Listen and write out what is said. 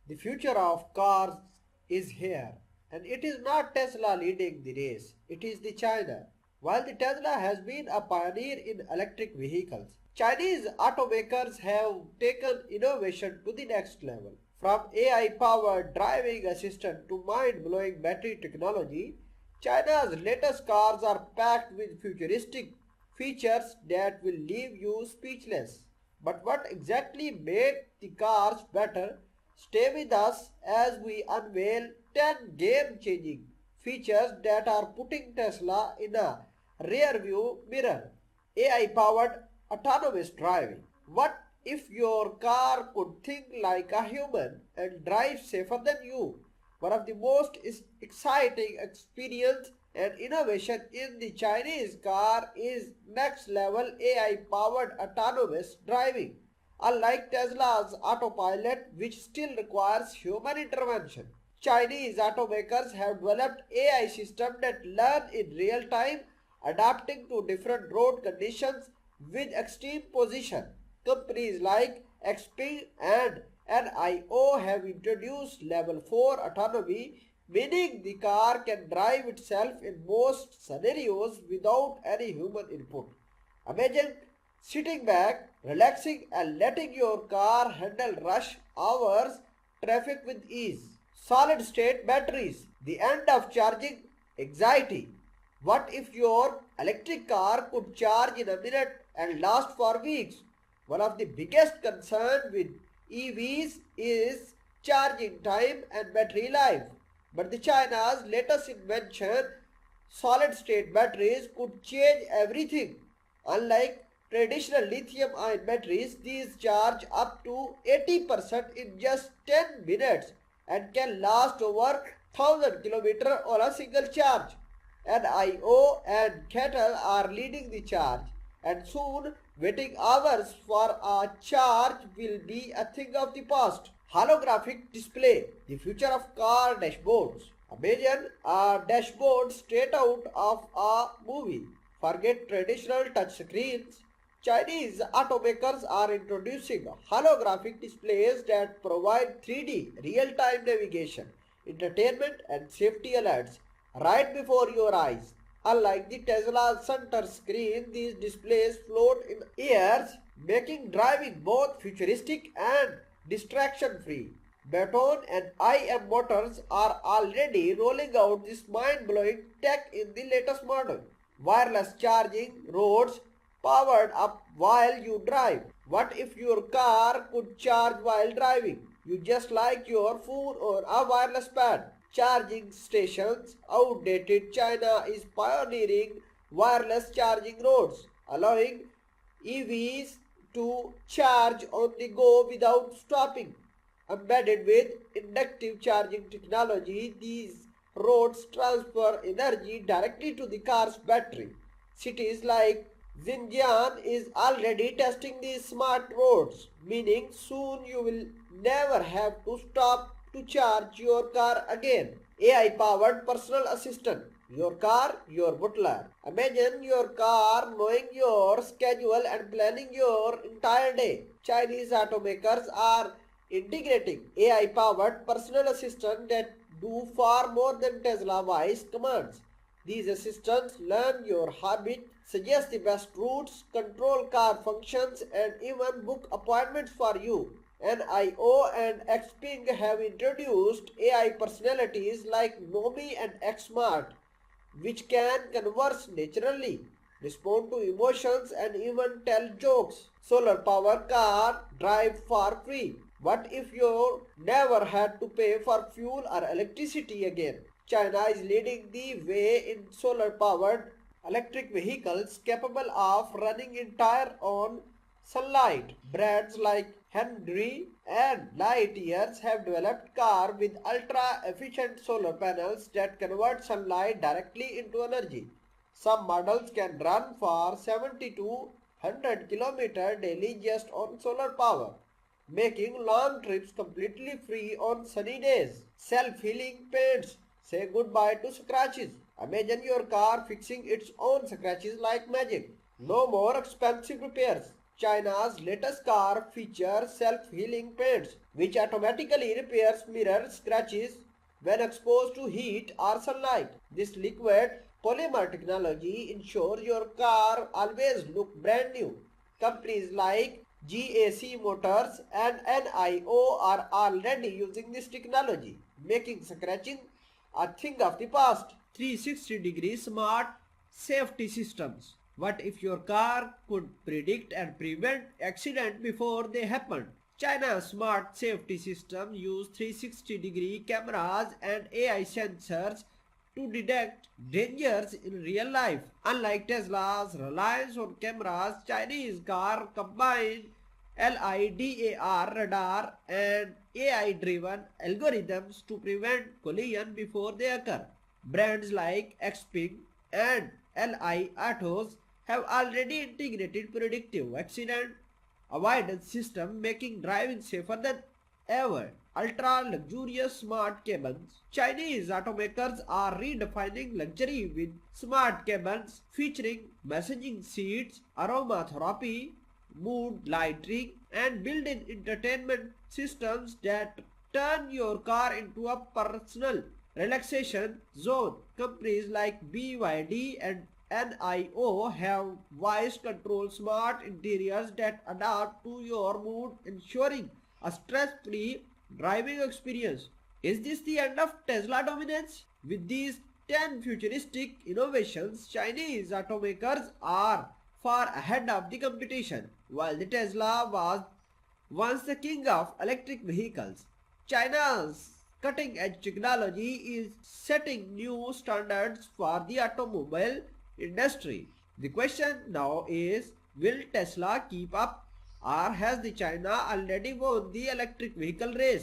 The future of cars is here, and it is not Tesla leading the race, it is the China. While the Tesla has been a pioneer in electric vehicles, Chinese automakers have taken innovation to the next level. From AI powered driving assistant to mind blowing battery technology, China's latest cars are packed with futuristic features that will leave you speechless. But what exactly made the cars better? Stay with us as we unveil 10 game changing features that are putting Tesla in a rear view mirror. AI powered autonomous driving. What if your car could think like a human and drive safer than you? One of the most exciting experience and innovation in the Chinese car is next level AI powered autonomous driving. Unlike Tesla's autopilot, which still requires human intervention, Chinese automakers have developed AI systems that learn in real time, adapting to different road conditions with extreme position. Companies like XP and NIO have introduced level 4 autonomy, meaning the car can drive itself in most scenarios without any human input. Imagine sitting back, relaxing, and letting your car handle rush hours traffic with ease. Solid state batteries, the end of charging anxiety. What if your electric car could charge in a minute and last for weeks? One of the biggest concerns with EVs is charging time and battery life. But the China's latest invention, solid state batteries, could change everything. Unlike traditional lithium ion batteries, these charge up to 80% in just 10 minutes and can last over 1000 kilometers on a single charge. NIO and Kettle are leading the charge, and soon waiting hours for a charge will be a thing of the past. Holographic display, the future of car dashboards. Imagine a dashboard straight out of a movie. Forget traditional touchscreens. Chinese automakers are introducing holographic displays that provide 3D real-time navigation, entertainment and safety alerts right before your eyes. Unlike the Tesla center screen, these displays float in airs, making driving both futuristic and distraction free. Baton and IM Motors are already rolling out this mind blowing tech in the latest model. Wireless charging roads powered up while you drive. What if your car could charge while driving? You just like your phone or a wireless pad. Charging stations outdated. China is pioneering wireless charging roads, allowing EVs to charge on the go without stopping. Embedded with inductive charging technology, these roads transfer energy directly to the car's battery. Cities like Xinjiang is already testing these smart roads, meaning soon you will never have to stop to charge your car again. AI powered personal assistant. Your car, your butler. Imagine your car knowing your schedule and planning your entire day. Chinese automakers are integrating AI powered personal assistants that do far more than Tesla voice commands. These assistants learn your habit, suggest the best routes, control car functions, and even book appointments for you. NIO and Xping have introduced AI personalities like Nomi and XSmart, which can converse naturally, respond to emotions, and even tell jokes. Solar power car drive for free. What if you never had to pay for fuel or electricity again? China is leading the way in solar powered electric vehicles capable of running entire on sunlight. Brands like Henry and Lightyears have developed cars with ultra efficient solar panels that convert sunlight directly into energy. Some models can run for 70 to 100 km daily just on solar power, making long trips completely free on sunny days. Self-healing paints say goodbye to scratches. Imagine your car fixing its own scratches like magic. No more expensive repairs. China's latest car features self-healing paints, which automatically repairs mirror scratches when exposed to heat or sunlight. This liquid polymer technology ensures your car always look brand new. Companies like GAC Motors and NIO are already using this technology, making scratching a thing of the past. 360-degree smart safety systems. What if your car could predict and prevent accidents before they happen? China's smart safety system use 360-degree cameras and AI sensors to detect dangers in real life. Unlike Tesla's reliance on cameras, Chinese car combine LiDAR radar and AI-driven algorithms to prevent collision before they occur. Brands like Xpeng and Li Autos have already integrated predictive accident avoidance system, making driving safer than ever. Ultra luxurious smart cabins. Chinese automakers are redefining luxury with smart cabins featuring messaging seats, aromatherapy, mood lighting, and built-in entertainment systems that turn your car into a personal relaxation zone. Companies like BYD and NIO have voice control smart interiors that adapt to your mood, ensuring a stress-free driving experience. Is this the end of Tesla dominance? With these 10 futuristic innovations, Chinese automakers are far ahead of the competition. While the Tesla was once the king of electric vehicles, China's cutting-edge technology is setting new standards for the automobile industry. The question now is, will Tesla keep up, or has the China already won the electric vehicle race?